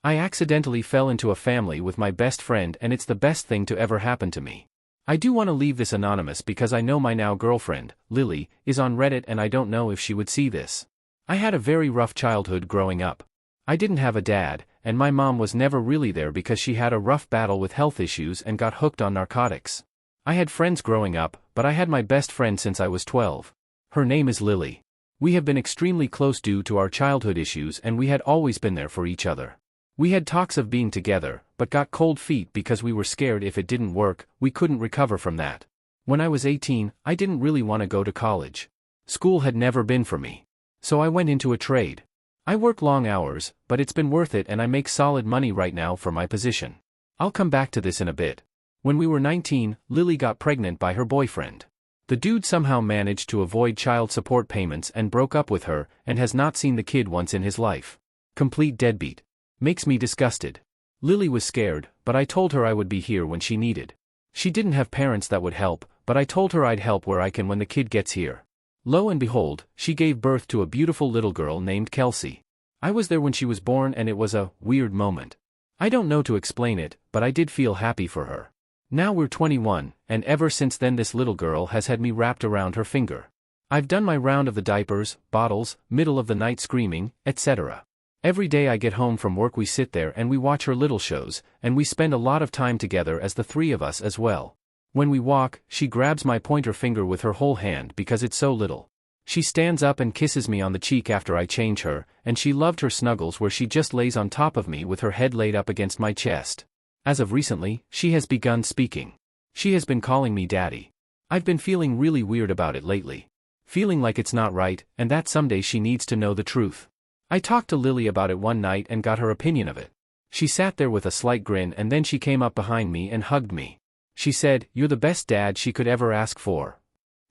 I accidentally fell into a family with my best friend and it's the best thing to ever happen to me. I do want to leave this anonymous because I know my now girlfriend, Lily, is on Reddit and I don't know if she would see this. I had a very rough childhood growing up. I didn't have a dad, and my mom was never really there because she had a rough battle with health issues and got hooked on narcotics. I had friends growing up, but I had my best friend since I was 12. Her name is Lily. We have been extremely close due to our childhood issues and we had always been there for each other. We had talks of being together, but got cold feet because we were scared if it didn't work, we couldn't recover from that. When I was 18, I didn't really want to go to college. School had never been for me. So I went into a trade. I work long hours, but it's been worth it and I make solid money right now for my position. I'll come back to this in a bit. When we were 19, Lily got pregnant by her boyfriend. The dude somehow managed to avoid child support payments and broke up with her and has not seen the kid once in his life. Complete deadbeat. Makes me disgusted. Lily was scared, but I told her I would be here when she needed. She didn't have parents that would help, but I told her I'd help where I can when the kid gets here. Lo and behold, she gave birth to a beautiful little girl named Kelsey. I was there when she was born and it was a weird moment. I don't know to explain it, but I did feel happy for her. Now we're 21, and ever since then this little girl has had me wrapped around her finger. I've done my round of the diapers, bottles, middle of the night screaming, etc. Every day I get home from work we sit there and we watch her little shows, and we spend a lot of time together as the three of us as well. When we walk, she grabs my pointer finger with her whole hand because it's so little. She stands up and kisses me on the cheek after I change her, and she loved her snuggles where she just lays on top of me with her head laid up against my chest. As of recently, she has begun speaking. She has been calling me daddy. I've been feeling really weird about it lately. Feeling like it's not right, and that someday she needs to know the truth. I talked to Lily about it one night and got her opinion of it. She sat there with a slight grin and then she came up behind me and hugged me. She said, "You're the best dad she could ever ask for."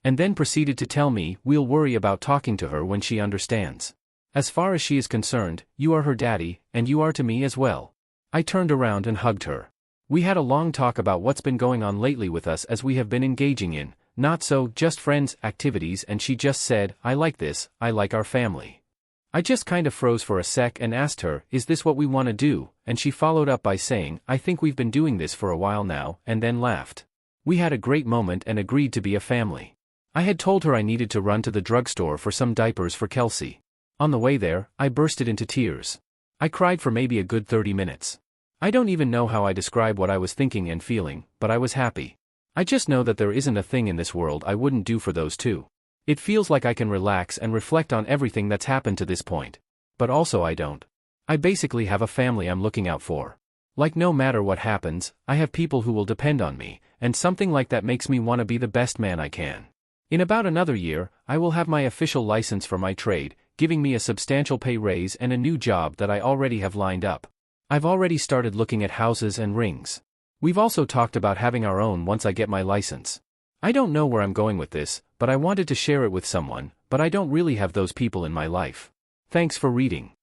And then proceeded to tell me, "We'll worry about talking to her when she understands. As far as she is concerned, you are her daddy, and you are to me as well." I turned around and hugged her. We had a long talk about what's been going on lately with us as we have been engaging in, not so just friends, activities, and she just said, "I like this, I like our family." I just kind of froze for a sec and asked her, "Is this what we want to do?" And she followed up by saying, "I think we've been doing this for a while now," and then laughed. We had a great moment and agreed to be a family. I had told her I needed to run to the drugstore for some diapers for Kelsey. On the way there, I bursted into tears. I cried for maybe a good 30 minutes. I don't even know how I describe what I was thinking and feeling, but I was happy. I just know that there isn't a thing in this world I wouldn't do for those two. It feels like I can relax and reflect on everything that's happened to this point. But also I don't. I basically have a family I'm looking out for. Like no matter what happens, I have people who will depend on me, and something like that makes me want to be the best man I can. In about another year, I will have my official license for my trade, giving me a substantial pay raise and a new job that I already have lined up. I've already started looking at houses and rings. We've also talked about having our own once I get my license. I don't know where I'm going with this, but I wanted to share it with someone, but I don't really have those people in my life. Thanks for reading.